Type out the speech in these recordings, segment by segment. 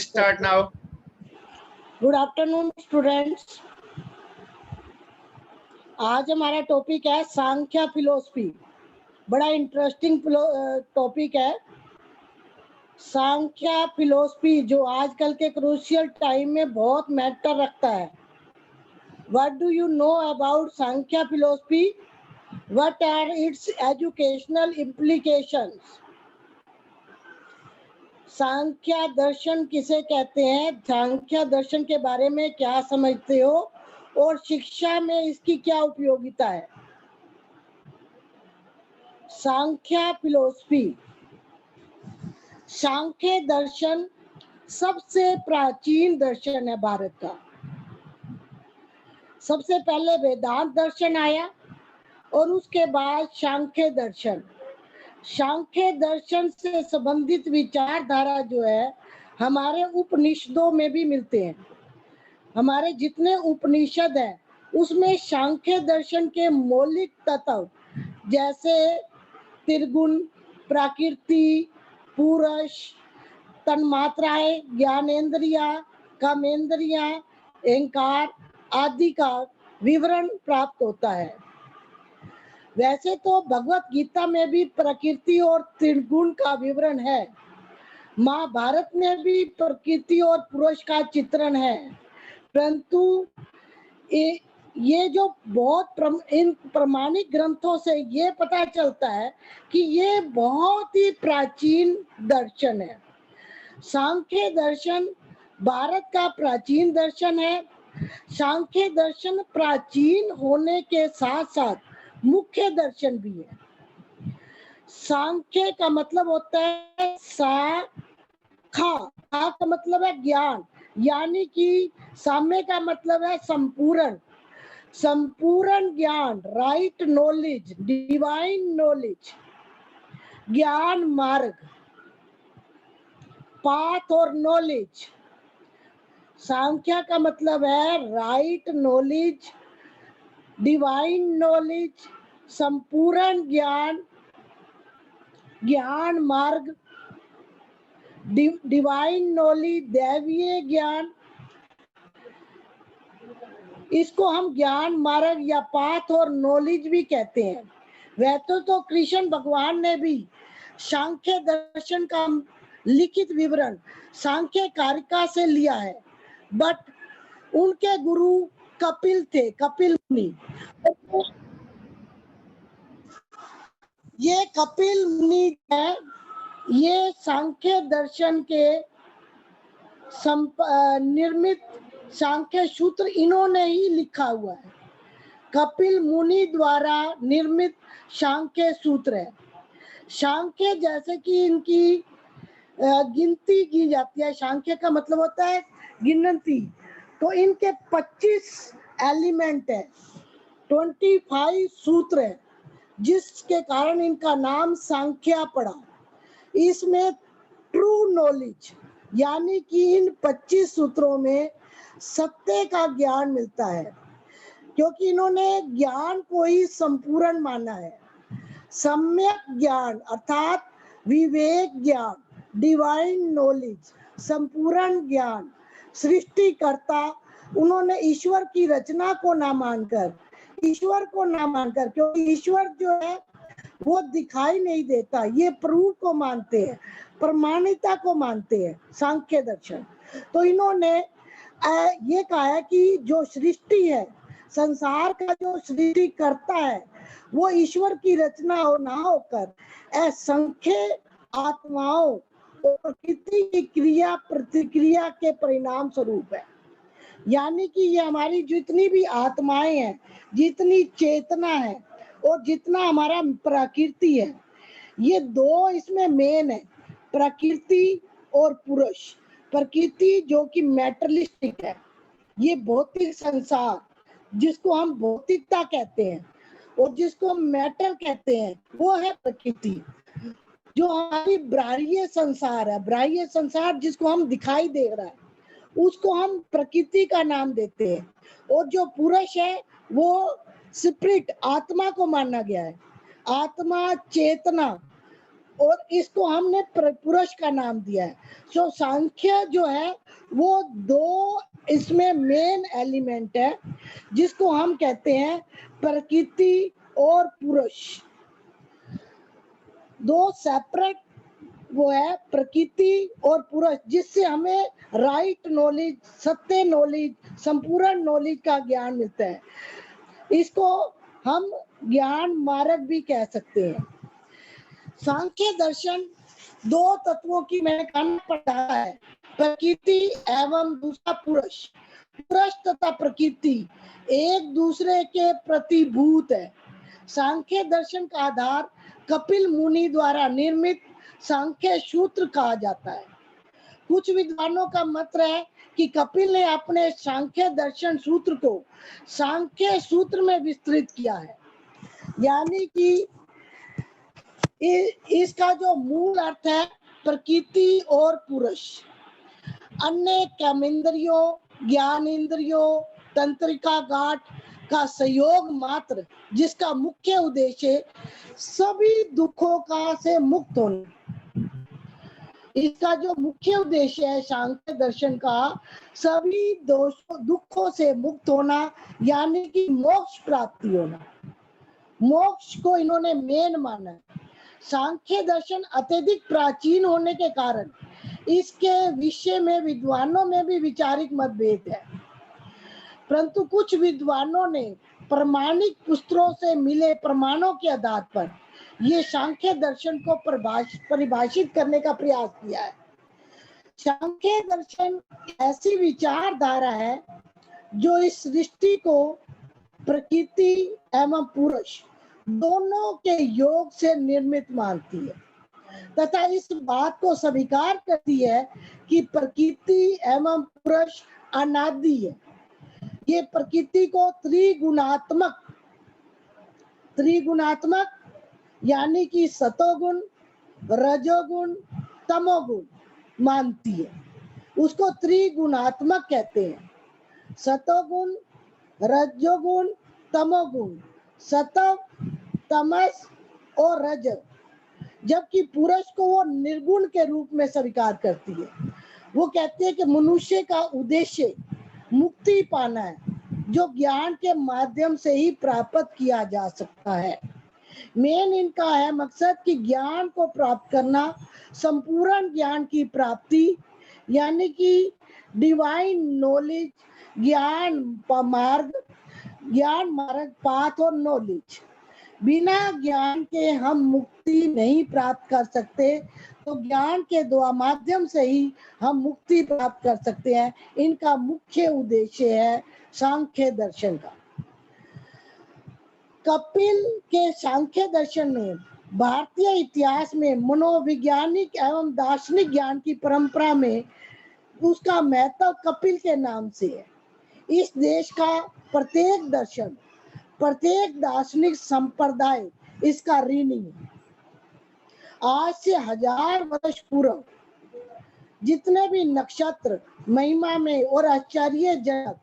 Start now. Good afternoon students. आज हमारा topic है सांख्य फिलोसफी। बड़ा इंटरेस्टिंग टॉपिक है सांख्य फिलोसफी, जो आजकल के क्रूशियल टाइम में बहुत मैटर रखता है। What do you know about Samkhya philosophy? What are its educational implications? Samkhya दर्शन किसे कहते हैं? सांख्य दर्शन के बारे में क्या समझते हो और शिक्षा में इसकी क्या उपयोगिता है? सांख्य फिलोसफी, सांख्य दर्शन सबसे प्राचीन दर्शन है भारत का। सबसे पहले वेदांत दर्शन आया और उसके बाद सांख्य दर्शन। सांख्य दर्शन से संबंधित विचारधारा जो है हमारे उपनिषदों में भी मिलते हैं। हमारे जितने उपनिषद हैं उसमें सांख्य दर्शन के मौलिक तत्व जैसे त्रिगुण, प्रकृति, पुरुष, तन्मात्राएं, ज्ञानेंद्रिया, कामेंद्रिया, अहंकार आदि का विवरण प्राप्त होता है। वैसे तो भगवत गीता में भी प्रकृति और त्रिगुण का विवरण है। महाभारत में भी प्रकृति और पुरुष का चित्रण है, परंतु ये जो इन प्रमाणिक ग्रंथों से ये पता चलता है कि ये बहुत ही प्राचीन दर्शन है। सांख्य दर्शन भारत का प्राचीन दर्शन है। सांख्य दर्शन प्राचीन होने के साथ साथ मुख्य दर्शन भी है। सांख्य का मतलब होता है खा का मतलब है ज्ञान, यानी कि साम्य का मतलब है संपूर्ण, संपूर्ण ज्ञान, राइट नॉलेज, डिवाइन नॉलेज, ज्ञान मार्ग, पाथ और नॉलेज। सांख्य का मतलब है राइट नॉलेज, डिवाइन नॉलेज, संपूर्ण ज्ञान, ज्ञान मार्ग, डिवाइन नॉलेज, दैवीय ज्ञान। इसको हम ज्ञान मार्ग या पाथ और नॉलेज भी कहते हैं। वैसे तो कृष्ण भगवान ने भी सांख्य दर्शन का लिखित विवरण सांख्य कारिका से लिया है, बट उनके गुरु कपिल थे, कपिल मुनि। ये कपिल मुनि है, ये सांख्य दर्शन के निर्मित सांख्य सूत्र इन्होंने ही लिखा हुआ है। कपिल मुनि द्वारा निर्मित सांख्य सूत्र है। सांख्य जैसे कि इनकी गिनती की जाती है। सांख्य का मतलब होता है गिनती। तो इनके 25 एलिमेंट है, 25 सूत्र है, जिसके कारण इनका नाम सांख्या पड़ा। इसमें ट्रू नॉलेज यानी कि इन 25 सूत्रों में सत्य का ज्ञान मिलता है, क्योंकि इन्होंने ज्ञान को ही संपूर्ण माना है। सम्यक ज्ञान अर्थात विवेक ज्ञान, डिवाइन नॉलेज, संपूर्ण ज्ञान, सृष्टिकर्ता। उन्होंने ईश्वर की रचना को ना मानकर, ईश्वर को ना मानकर, क्योंकि ईश्वर जो है वो दिखाई नहीं देता, ये प्रूफ को मानते हैं, प्रमाणिकता को मानते हैं सांख्य दर्शन। तो इन्होंने ये कहा है कि जो सृष्टि है, संसार का जो सृष्टि करता है, वो ईश्वर की रचना हो ना होकर असंख्य आत्माओं और प्रकृति की क्रिया प्रतिक्रिया के परिणाम स्वरूप है। यानी कि ये हमारी जितनी भी आत्माएं हैं, जितनी चेतना है और जितना हमारा प्रकृति है, ये दो इसमें मेन है, प्रकृति और पुरुष। प्रकृति जो कि मैटरलिस्टिक है, ये भौतिक संसार जिसको हम भौतिकता कहते हैं, और जिसको हम मैटर कहते हैं, वो है प्रकृति। जो हमारी बाह्य संसार है, बाह्य संसार जिसको हम दिखाई दे रहा है, उसको हम प्रकृति का नाम देते हैं। और जो पुरुष है वो स्पिरिट, आत्मा को माना गया है। आत्मा, चेतना, और इसको हमने पुरुष का नाम दिया है। सो सांख्य जो है वो दो इसमें मेन एलिमेंट है जिसको हम कहते हैं प्रकृति और पुरुष। दो सेपरेट वो है प्रकृति और पुरुष, जिससे हमें राइट नॉलेज, सत्य नॉलेज, संपूर्ण नॉलेज का ज्ञान मिलता है। इसको हम ज्ञान मार्ग भी कह सकते हैं। सांख्य दर्शन दो तत्वों की मैंने कहना पड़ा है, प्रकृति एवं दूसरा पुरुष। पुरुष तथा प्रकृति एक दूसरे के प्रतिभूत है। सांख्य दर्शन का आधार कपिल मुनि द्वारा निर्मित सांख्य सूत्र कहा जाता है। कुछ विद्वानों का मत है कि कपिल ने अपने सांख्य दर्शन सूत्र को सांख्य सूत्र में विस्तृत किया है, यानी कि इसका जो मूल अर्थ है प्रकृति और पुरुष, अन्य कर्मेंद्रियों, ज्ञान इंद्रियों, तंत्रिका गाठ का सहयोग मात्र, जिसका मुख्य उद्देश्य सभी दुखों का से मुक्त होना। इसका जो मुख्य उद्देश्य है सांख्य दर्शन का सभी दुखों से मुक्त होना, यानी कि मोक्ष प्राप्ति होना। मोक्ष को इन्होंने मेन माना। सांख्य दर्शन अत्यधिक प्राचीन होने के कारण इसके विषय में विद्वानों में भी विचारिक मतभेद है, परंतु कुछ विद्वानों ने प्रमाणिक पुस्तकों से मिले प्रमाणों के आधार पर ये सांख्य दर्शन को परिभाषित करने का प्रयास किया है। सांख्य दर्शन ऐसी विचारधारा है जो इस सृष्टि को प्रकृति एवं पुरुष दोनों के योग से निर्मित मानती है तथा इस बात को स्वीकार करती है कि प्रकृति एवं पुरुष अनादि है। ये प्रकृति को त्रिगुणात्मक यानी कि सतोगुण, रजोगुण, तमोगुण मानती है। उसको त्रिगुणात्मक कहते हैं। सतोगुण, रजोगुण, तमोगुण, सतव, तमस और रज, जबकि पुरुष को वो निर्गुण के रूप में स्वीकार करती है। वो कहती है कि मनुष्य का उद्देश्य मुक्ति पाना है, जो ज्ञान के माध्यम से ही प्राप्त किया जा सकता है। मेन इनका है मकसद कि ज्ञान को प्राप्त करना, संपूर्ण ज्ञान की प्राप्ति, यानी कि डिवाइन नॉलेज, ज्ञान मार्ग, पाथ और नॉलेज। बिना ज्ञान के हम मुक्ति नहीं प्राप्त कर सकते, तो ज्ञान के द्वारा माध्यम से ही हम मुक्ति प्राप्त कर सकते हैं। इनका मुख्य उद्देश्य है सांख्य दर्शन का। कपिल के सांख्य दर्शन में भारतीय इतिहास में मनोवैज्ञानिक एवं दार्शनिक ज्ञान की परंपरा में उसका महत्व कपिल के नाम से है। इस देश का प्रत्येक दर्शन, प्रत्येक दार्शनिक संप्रदाय इसका ऋणी है। आज से 1000 वर्ष पूर्व जितने भी नक्षत्र महिमा में और आश्चर्यजनक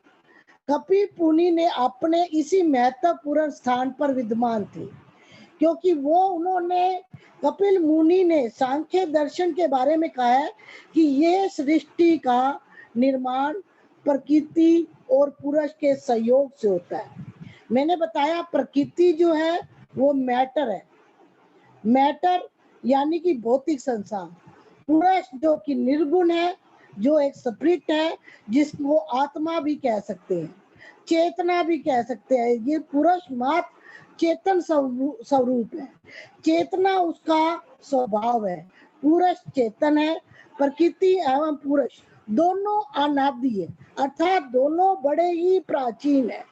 कपिल मुनि ने अपने इसी महत्वपूर्ण स्थान पर विद्यमान थे, क्योंकि उन्होंने कपिल मुनि ने सांख्य दर्शन के बारे में कहा है कि ये सृष्टि का निर्माण प्रकृति और पुरुष के सहयोग से होता है। मैंने बताया प्रकृति जो है वो मैटर है, मैटर यानी कि भौतिक संसार। पुरुष जो कि निर्गुण है, जो एक स्पिरिट है, जिसको आत्मा भी कह सकते हैं, चेतना भी कह सकते हैं। ये पुरुष मात्र चेतन स्वरूप है, चेतना उसका स्वभाव है। पुरुष चेतन है, प्रकृति एवं पुरुष दोनों अनादि है, अर्थात दोनों बड़े ही प्राचीन है।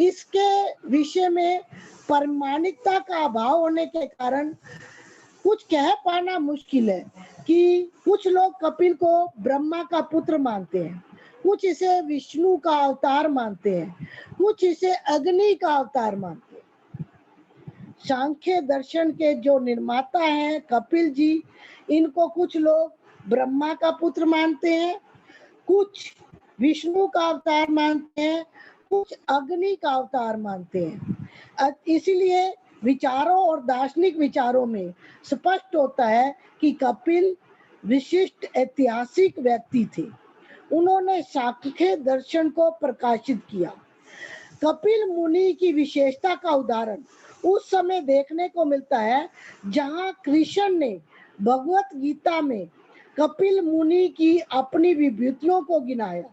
इसके विषय में प्रामाणिकता का अभाव होने के कारण कुछ कह पाना मुश्किल है कि कुछ लोग कपिल को ब्रह्मा का पुत्र मानते हैं, कुछ इसे विष्णु का अवतार मानते हैं, कुछ इसे अग्नि का अवतार मानते हैं। सांख्य दर्शन के जो निर्माता हैं कपिल जी, इनको कुछ लोग ब्रह्मा का पुत्र मानते हैं, कुछ विष्णु का अवतार मानते हैं, कुछ अग्नि का अवतार मानते हैं। इसीलिए विचारों और दार्शनिक विचारों में स्पष्ट होता है कि कपिल विशिष्ट ऐतिहासिक व्यक्ति थे। उन्होंने सांख्य दर्शन को प्रकाशित किया। कपिल मुनि की विशेषता का उदाहरण उस समय देखने को मिलता है जहां कृष्ण ने भगवत गीता में कपिल मुनि की अपनी विभूतियों को गिनाया।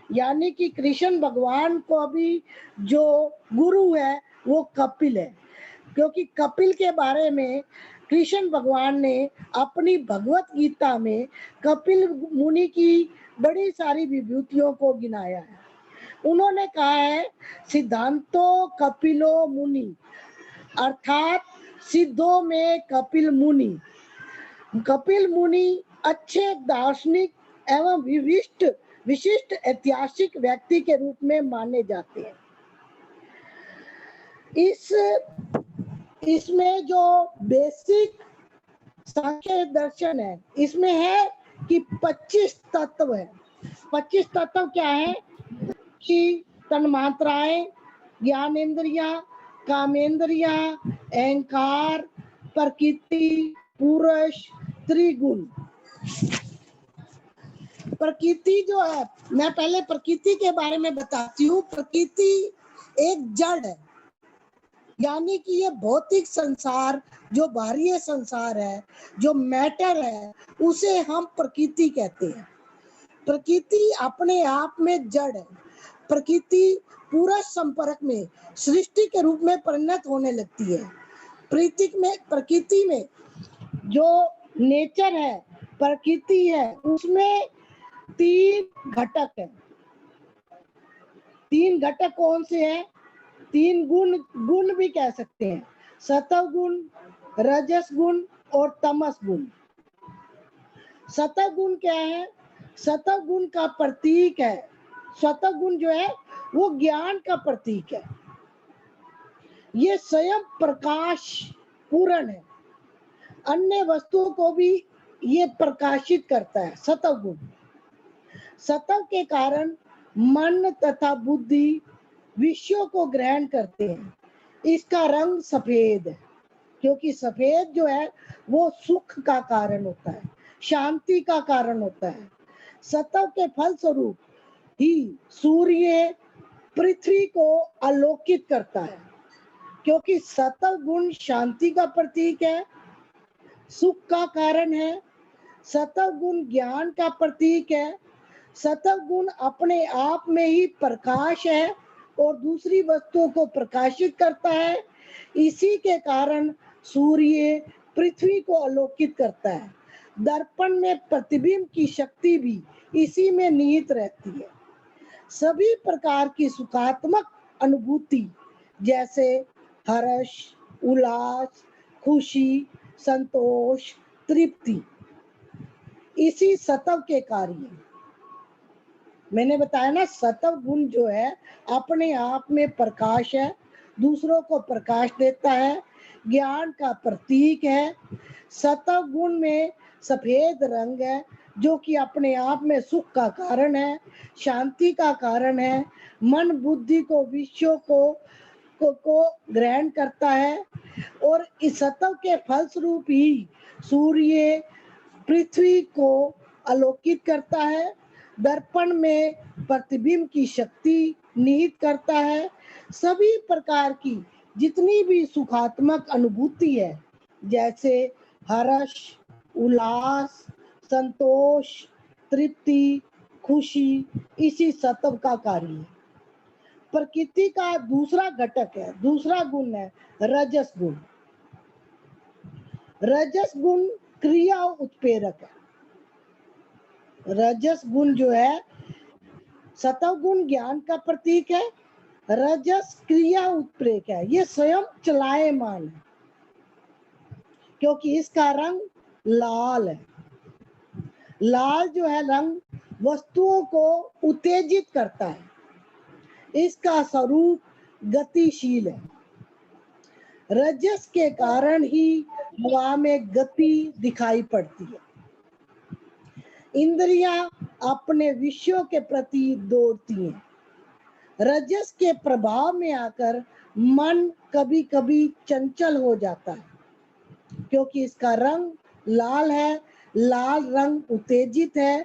यानी कि कृष्ण भगवान को अभी जो गुरु है वो कपिल है, क्योंकि कपिल के बारे में कृष्ण भगवान ने अपनी भगवत गीता में कपिल मुनि की बड़ी सारी विभूतियों को गिनाया है। उन्होंने कहा है सिद्धांतो कपिलो मुनि, अर्थात सिद्धों में कपिल मुनि। कपिल मुनि अच्छे दार्शनिक एवं विशिष्ट ऐतिहासिक व्यक्ति के रूप में माने जाते हैं। इसमें जो बेसिक सांख्य दर्शन है, इसमें है कि 25 तत्व है। 25 तत्व क्या है कि तन्मात्राएं, ज्ञानेन्द्रियां, कामेंद्रियां, अहंकार, प्रकृति, पुरुष, त्रिगुण। प्रकृति जो है, मैं पहले प्रकृति के बारे में बताती हूँ। प्रकृति एक जड़ है, यानी कि ये भौतिक संसार, जो बाहरी संसार है, जो मैटर है, उसे हम प्रकृति कहते हैं। प्रकृति अपने आप में जड़ है। प्रकृति पूरा संपर्क में सृष्टि के रूप में परिणत होने लगती है। प्रकृति में जो नेचर है, प्रकृति है, उसमें 3 घटक है। 3 घटक कौन से हैं? 3 गुण भी कह सकते हैं, सत्व गुण, रजस गुण और तमस गुण। सत्व गुण क्या है? सत्व गुण का प्रतीक है, सत्व गुण जो है वो ज्ञान का प्रतीक है। ये स्वयं प्रकाश पूर्ण है, अन्य वस्तुओं को भी ये प्रकाशित करता है। सत्व गुण, सत्व के कारण मन तथा बुद्धि विषयों को ग्रहण करते हैं। इसका रंग सफेद है, क्योंकि सफेद जो है वो सुख का कारण होता है, शांति का कारण होता है। सत्व के फलस्वरूप ही सूर्य पृथ्वी को आलोकित करता है, क्योंकि सत्व गुण शांति का प्रतीक है, सुख का कारण है। सत्व गुण ज्ञान का प्रतीक है। सत्व गुण अपने आप में ही प्रकाश है और दूसरी वस्तुओं को प्रकाशित करता है। इसी के कारण सूर्य पृथ्वी को आलोकित करता है। दर्पण में प्रतिबिंब की शक्ति भी इसी में निहित रहती है। सभी प्रकार की सुखात्मक अनुभूति जैसे हर्ष, उल्लास, खुशी, संतोष, तृप्ति इसी सत्व के कार्य है। मैंने बताया ना, सत्व गुण जो है अपने आप में प्रकाश है, दूसरों को प्रकाश देता है, ज्ञान का प्रतीक है। सत्व गुण में सफेद रंग है, जो कि अपने आप में सुख का कारण है, शांति का कारण है, मन बुद्धि को विषयों को ग्रहण करता है। और इस सत्व के फलस्वरूप ही सूर्य पृथ्वी को आलोकित करता है, दर्पण में प्रतिबिंब की शक्ति निहित करता है। सभी प्रकार की जितनी भी सुखात्मक अनुभूति है, जैसे हर्ष, उल्लास, संतोष, तृप्ति, खुशी, इसी सत्व का कार्य है। प्रकृति का दूसरा घटक है, दूसरा गुण है रजस गुण। रजस गुण क्रिया उत्प्रेरक है। रजस गुण जो है, सत्व गुण ज्ञान का प्रतीक है, रजस क्रिया उत्प्रेरक है, ये स्वयं चलायमान है, क्योंकि इसका रंग लाल है। लाल जो है रंग वस्तुओं को उत्तेजित करता है, इसका स्वरूप गतिशील है। रजस के कारण ही हवा में गति दिखाई पड़ती है। इंद्रियां अपने विषयों के प्रति दौड़ती हैं। रजस के प्रभाव में आकर मन कभी कभी चंचल हो जाता है क्योंकि इसका रंग लाल है। लाल रंग उत्तेजित है,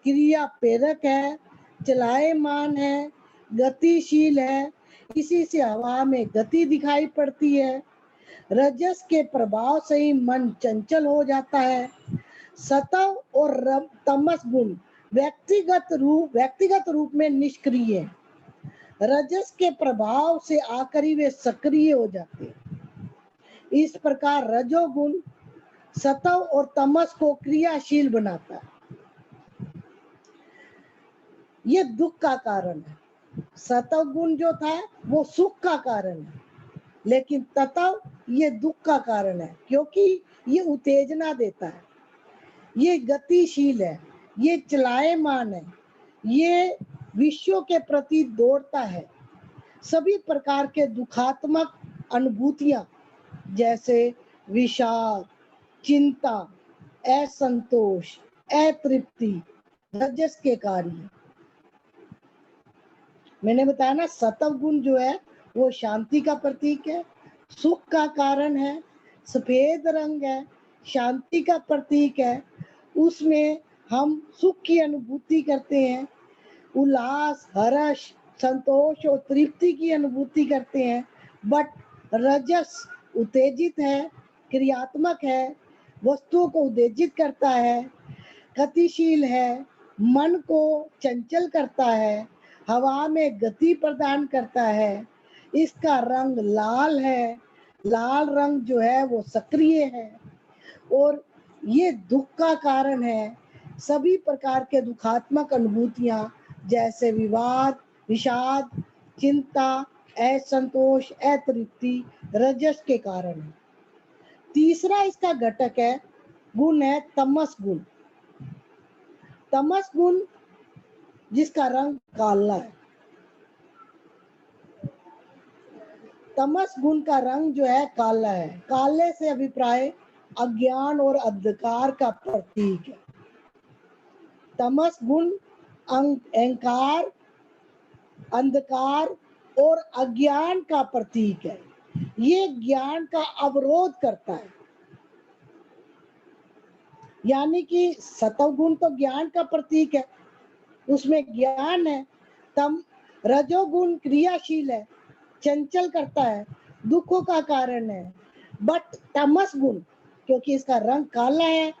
क्रिया प्रेरक है, चलायमान है, गतिशील है, इसी से हवा में गति दिखाई पड़ती है। रजस के प्रभाव से ही मन चंचल हो जाता है। सत्व और तमस गुण व्यक्तिगत रूप में निष्क्रिय है। रजस के प्रभाव से आकर ही वे सक्रिय हो जाते हैं। इस प्रकार रजोगुण सत्व और तमस को क्रियाशील बनाता है। ये दुख का कारण है। सत्व गुण जो था वो सुख का कारण है, लेकिन तत्व ये दुख का कारण है क्योंकि ये उत्तेजना देता है, ये गतिशील है, ये चलायमान है, ये विश्व के प्रति दौड़ता है। सभी प्रकार के दुखात्मक अनुभूतियां जैसे विषाद, चिंता, असंतोष, अतृप्ति रजस के कार्य। मैंने बताया ना, सत्व गुण जो है वो शांति का प्रतीक है, सुख का कारण है, सफेद रंग है, शांति का प्रतीक है। उसमें हम सुख की अनुभूति करते हैं, उल्लास, हर्ष, संतोष और तृप्ति की अनुभूति करते हैं। बट रजस उत्तेजित है, क्रियात्मक है, वस्तुओं को उत्तेजित करता है, गतिशील है, मन को चंचल करता है, हवा में गति प्रदान करता है। इसका रंग लाल है। लाल रंग जो है वो सक्रिय है और ये दुख का कारण है। सभी प्रकार के दुखात्मक अनुभूतियां जैसे विवाद, विषाद, चिंता, असंतोष, अतृप्ति रजस के कारण है। तीसरा इसका घटक है, गुण है तमस गुण। तमस गुण जिसका रंग काला है। तमस गुण का रंग जो है काला है। काले से अभिप्राय अज्ञान और अंधकार का प्रतीक है। तमस गुण अहंकार, अंधकार और अज्ञान का प्रतीक है। ये ज्ञान का अवरोध करता है। यानी कि सत्व गुण तो ज्ञान का प्रतीक है, उसमें ज्ञान है। रजोगुण क्रियाशील है, चंचल करता है, दुखों का कारण है। बट तमस गुण क्योंकि इसका रंग काला है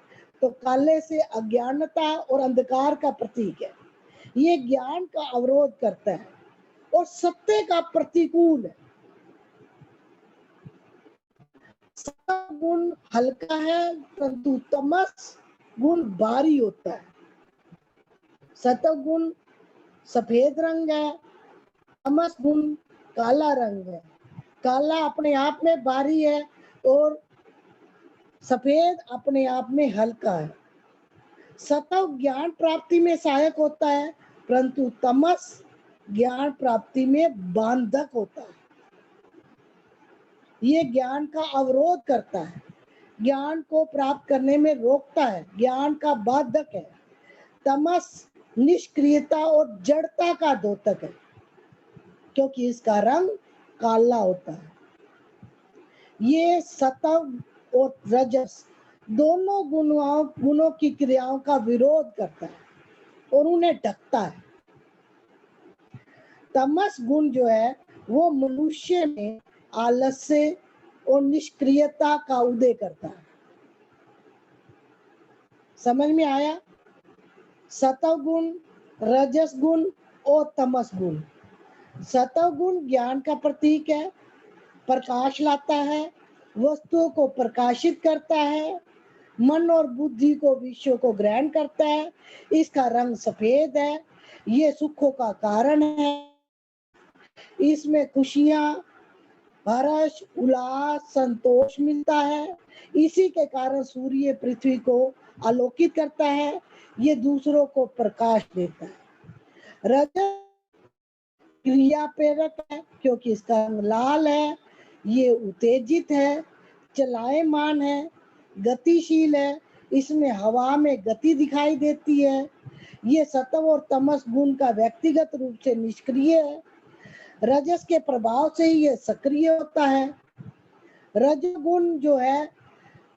तो काले से अज्ञानता और अंधकार का प्रतीक है। ये ज्ञान का अवरोध करता है और सत्य का प्रतिकूल है। सत्व गुण हल्का है परंतु तमस गुण भारी होता है। सत्व गुण सफेद रंग है, तमस गुण काला रंग है। काला अपने आप में भारी है और सफेद अपने आप में हल्का है। सत्व ज्ञान प्राप्ति में सहायक होता है परंतु तमस ज्ञान प्राप्ति में बांधक होता है। ये ज्ञान का अवरोध करता है, ज्ञान को प्राप्त करने में रोकता है, ज्ञान का बाधक है। तमस निष्क्रियता और जड़ता का द्योतक है क्योंकि इसका रंग काला होता है। ये सत्व और रजस दोनों गुणों की क्रियाओं का विरोध करता है और उन्हें ढकता है। तमस गुण जो है वो मनुष्य में आलस्य और निष्क्रियता का उदय करता है। समझ में आया? सत्व गुण, रजस गुण और तमस गुण। सत्व गुण ज्ञान का प्रतीक है, प्रकाश लाता है, वस्तुओं को प्रकाशित करता है, मन और बुद्धि को विषयों को ग्रहण करता है। इसका रंग सफेद है, ये सुखों का कारण है। इसमें खुशियां, हर्ष, उल्लास, संतोष मिलता है। इसी के कारण सूर्य पृथ्वी को आलोकित करता है, ये दूसरों को प्रकाश देता है। रजस क्रिया प्रेरक है क्योंकि इसका रंग लाल है, ये उत्तेजित है, चलायमान है, गतिशील है, इसमें हवा में गति दिखाई देती है। ये सत्व और तमस गुण का व्यक्तिगत रूप से निष्क्रिय है। रजस के प्रभाव से ही ये सक्रिय होता है। रजगुण जो है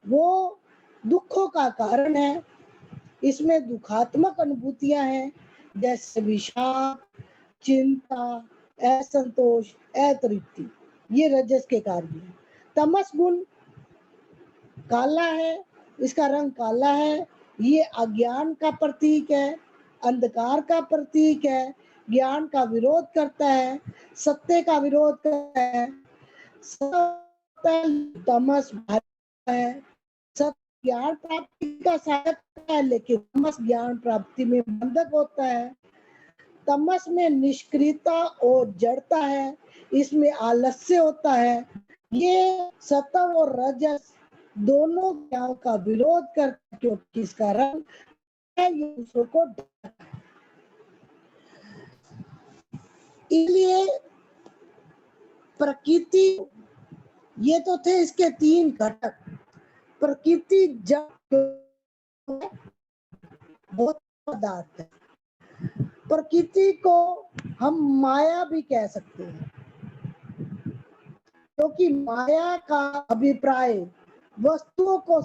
वो दुखों का कारण है। इसमें दुखात्मक अनुभूतियां हैं, जैसे विषाद, चिंता, असंतोष, अतृप्ति, ये रजस के कार्य हैं। तमस गुण काला है, इसका रंग काला है, ये अज्ञान का प्रतीक है, अंधकार का प्रतीक है, ज्ञान का विरोध करता है, सत्य का विरोध करता है। तमस है, सत्य ज्ञान प्राप्ति का सहायक है, लेकिन तमस ज्ञान प्राप्ति में बंधक होता है। तमस में निष्क्रियता और जड़ता है, इसमें आलस्य होता है। ये सत्व और रजस दोनों ज्ञान का विरोध करते, क्योंकि इसका रंग है, ये दूसरों को डरता है। इसलिए प्रकृति, ये तो थे इसके तीन घटक। प्रकृति जड़ बहुत पदार्थ है। प्रकृति को हम माया भी कह सकते हैं, क्योंकि माया का अभिप्राय वस्तुओं को,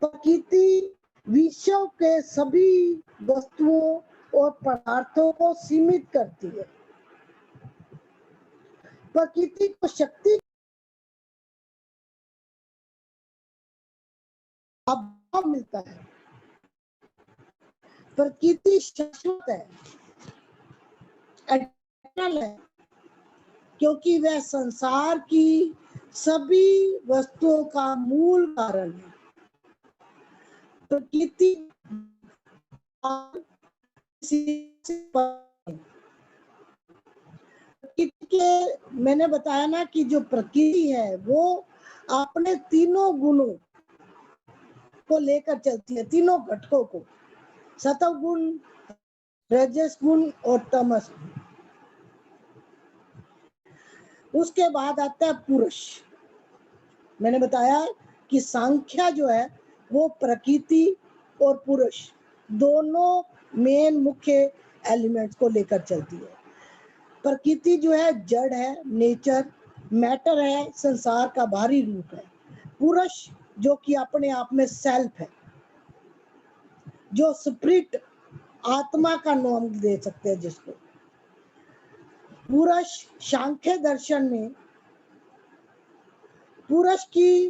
प्रकृति विश्व के सभी वस्तुओं और पदार्थों को सीमित करती है। प्रकृति को शक्ति अभाव मिलता है। प्रकृति शाश्वत है, एटर्नल है, क्योंकि वह संसार की सभी वस्तुओं का मूल कारण है। प्रकृति के, मैंने बताया ना कि जो प्रकृति है वो अपने तीनों गुणों को लेकर चलती है, तीनों घटकों को, सत्व गुण, रजस गुण और तमस गुण। उसके बाद आता है पुरुष। मैंने बताया कि सांख्या जो है वो प्रकृति और पुरुष दोनों मेन मुख्य एलिमेंट्स को लेकर चलती है। प्रकृति जो है जड़ है, नेचर, मैटर है, संसार का बाहरी रूप है। पुरुष जो कि अपने आप में सेल्फ है, जो स्पिरिट, आत्मा का नाम दे सकते हैं जिसको। पुरुष सांख्य दर्शन में पुरुष की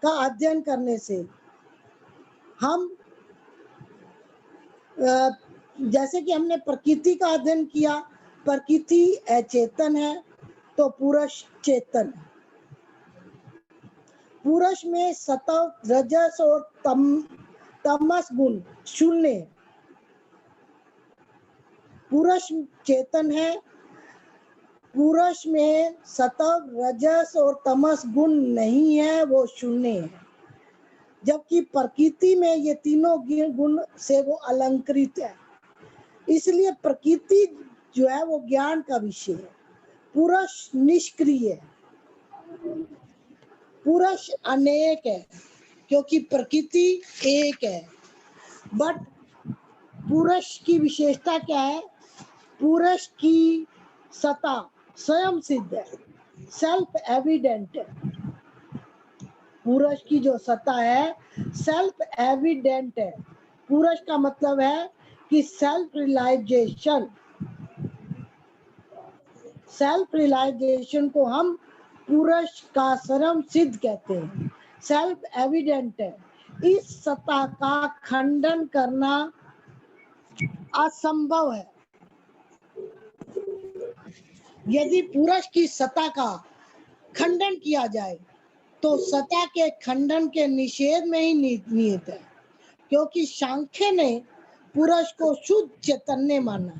का अध्ययन करने से हम जैसे कि हमने प्रकृति का अध्ययन किया, प्रकृति अचेतन है तो पुरुष चेतन है। पुरुष में सत्व, रजस और तमस गुण शून्य है। पुरुष चेतन है, पुरुष में सत्व, रजस और तमस गुण नहीं है, वो शून्य है। जबकि प्रकृति में ये तीनों गुण से वो अलंकृत है। इसलिए प्रकृति जो है वो ज्ञान का विषय है। पुरुष निष्क्रिय है, पुरुष अनेक है, क्योंकि प्रकृति एक है। बट पुरुष की विशेषता क्या है? पुरुष की सत्ता स्वयं सिद्ध है, सेल्फ एविडेंट है। पुरुष की जो सत्ता है सेल्फ एविडेंट है। पुरुष का मतलब है कि सेल्फ रियलाइजेशन को हम पुरुष का स्वयं सिद्ध कहते हैं, सेल्फ एविडेंट है। इस सत्ता का खंडन करना असंभव है। यदि पुरुष की सत्ता का खंडन किया जाए तो सत्ता के खंडन के निषेध में ही निहित है, क्योंकि सांख्य ने पुरुष को शुद्ध चैतन्य माना।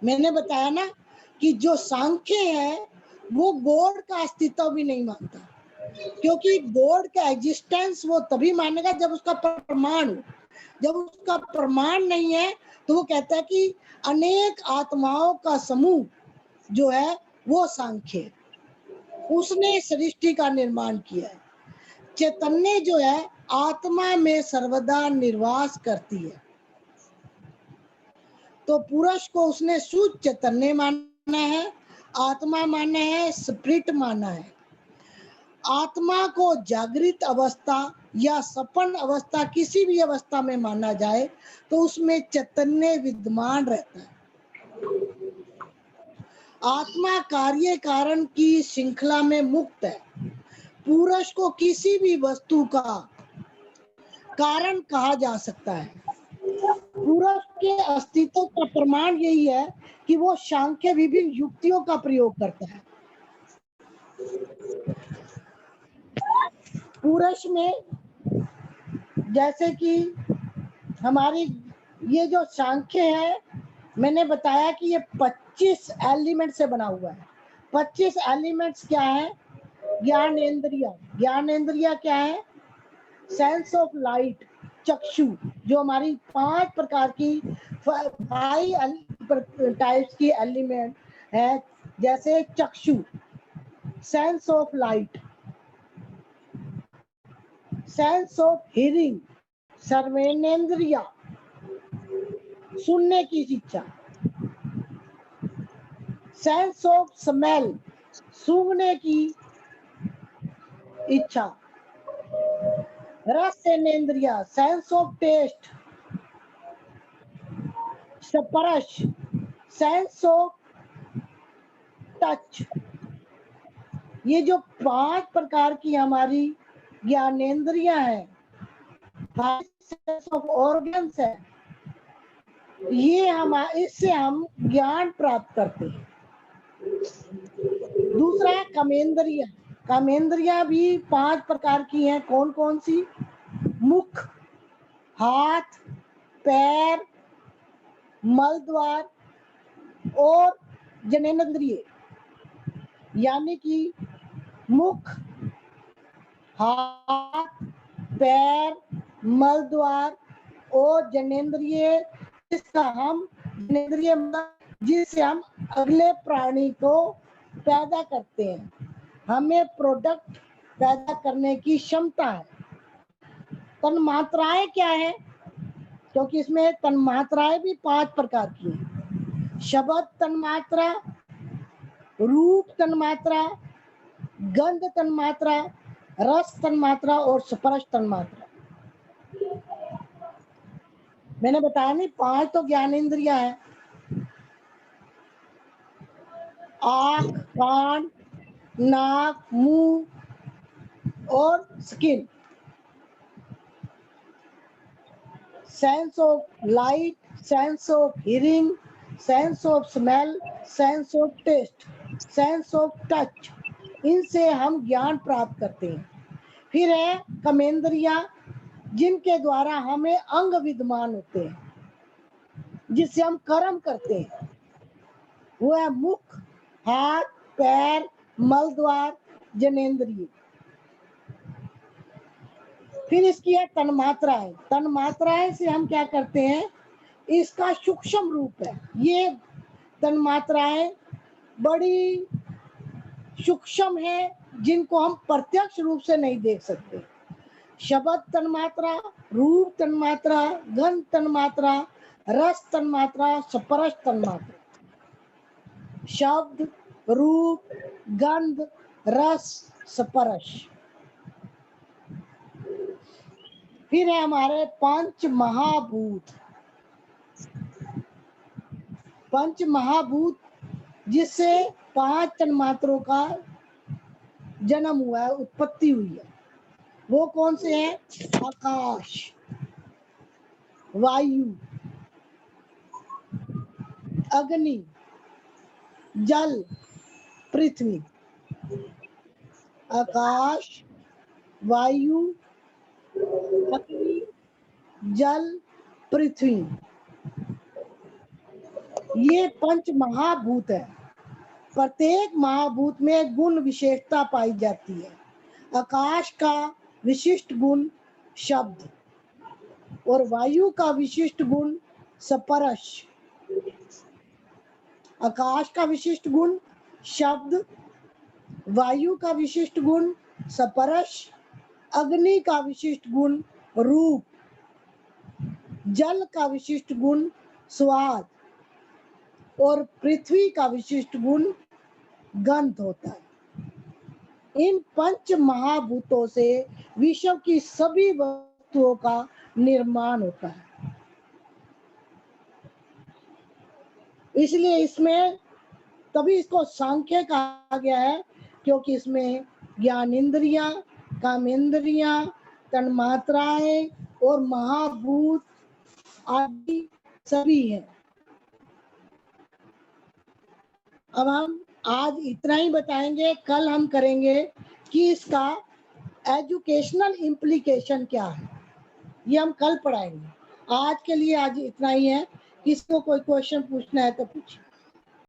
मैंने बताया ना कि जो सांख्य है वो गॉड का अस्तित्व भी नहीं मानता, क्योंकि गॉड का एग्जिस्टेंस वो तभी मानेगा जब उसका प्रमाण हो। जब उसका प्रमाण नहीं है तो वो कहता है कि अनेक आत्माओं का समूह जो है वो सांख्य है, उसने सृष्टि का निर्माण किया है। चैतन्य जो है आत्मा में सर्वदा निर्वास करती है, तो पुरुष को उसने शुद्ध चैतन्य माना। माना है, आत्मा माना है, स्पिरिट माना है। आत्मा को जागृत अवस्था या सपन अवस्था, किसी भी अवस्था में माना जाए तो उसमें चैतन्य विद्यमान रहता है। आत्मा कार्य कारण की श्रृंखला में मुक्त है। पुरुष को किसी भी वस्तु का कारण कहा जा सकता है। पुरुष के अस्तित्व का प्रमाण यही है कि वो सांख्य विभिन्न युक्तियों का प्रयोग करता है। पुरुष में जैसे कि हमारी ये जो सांख्य है, मैंने बताया कि ये 25 एलिमेंट से बना हुआ है। 25 एलिमेंट्स क्या है? ज्ञानेंद्रिया। ज्ञानेंद्रिया क्या है? सेंस ऑफ लाइट, चक्षु, जो हमारी 5 प्रकार की 5 टाइप्स की एलिमेंट है, जैसे चक्षु, sense of light, sense of hearing, सर्वेनेंद्रिया, सुनने की इच्छा, सेंस ऑफ स्मेल, सूंघने की इच्छा, रसेनेंद्रिया, सेंस ऑफ टेस्ट, स्पर्श, सेंस ऑफ टच। ये जो 5 प्रकार की हमारी ज्ञानेंद्रियां हैं, सेंस ऑफ ऑर्गन्स है, ये हम इससे हम ज्ञान प्राप्त करते हैं। दूसरा है कामेंद्रिया। कामेंद्रिया भी 5 प्रकार की हैं। कौन कौन सी? मुख, हाथ, पैर, मलद्वार और जननेंद्रिय। यानी कि मुख, हाथ, पैर, मलद्वार और जननेंद्रिय, जिससे हम अगले प्राणी को पैदा करते हैं। हमें प्रोडक्ट पैदा करने की क्षमता है। तन्मात्राएं क्या है? क्योंकि इसमें तन्मात्राएं भी 5 प्रकार की हैं। शब्द तन्मात्रा, रूप तन्मात्रा, गंध तन्मात्रा, रस तन्मात्रा और स्पर्श तन्मात्रा। मैंने बताया नहीं, 5 तो ज्ञानेंद्रियां हैं। आँख, कान, नाक, मुंह और skin. Sense of light, sense of hearing, sense of smell, sense of taste, sense of touch. इनसे हम ज्ञान प्राप्त करते हैं। फिर है कर्मेंद्रिया, जिनके द्वारा हमें अंग विद्यमान होते हैं, जिससे हम कर्म करते हैं। वो है मुख, हाथ, पैर, मलद्वार, जनेंद्रिय। फिर इसकी है तन्मात्राएं। तन्मात्राएं से हम क्या करते हैं? इसका सूक्ष्म रूप है। ये तन्मात्राएं बड़ी सूक्ष्म है, जिनको हम प्रत्यक्ष रूप से नहीं देख सकते। शब्द तन्मात्रा, रूप तन्मात्रा, गंध तन्मात्रा, रस तन्मात्रा, स्पर्श तन्मात्रा। शब्द, रूप, गंध, रस, स्पर्श। फिर है हमारे 5 महाभूत। 5 महाभूत, जिससे 5 तन्मात्रों का जन्म हुआ है, उत्पत्ति हुई है। वो कौन से हैं? आकाश, वायु, अग्नि, जल, पृथ्वी। आकाश, वायु, अग्नि, जल, पृथ्वी, ये 5 महाभूत है। प्रत्येक महाभूत में गुण विशेषता पाई जाती है। आकाश का विशिष्ट गुण शब्द, और वायु का विशिष्ट गुण स्पर्श। आकाश का विशिष्ट गुण शब्द, वायु का विशिष्ट गुण स्पर्श, अग्नि का विशिष्ट गुण रूप, जल का विशिष्ट गुण स्वाद, और पृथ्वी का विशिष्ट गुण गंध होता है। इन पंच महाभूतों से विश्व की सभी वस्तुओं का निर्माण होता है। इसलिए इसमें तभी इसको सांख्य कहा गया है, क्योंकि इसमें ज्ञान इंद्रियां, काम इंद्रियां, तन्मात्राएं और महाभूत आदि सभी है। अब हम आज इतना ही बताएंगे, कल हम करेंगे कि इसका एजुकेशनल इम्प्लीकेशन क्या है, ये हम कल पढ़ाएंगे। आज के लिए आज इतना ही है। किसको कोई क्वेश्चन पूछना है तो पूछिए।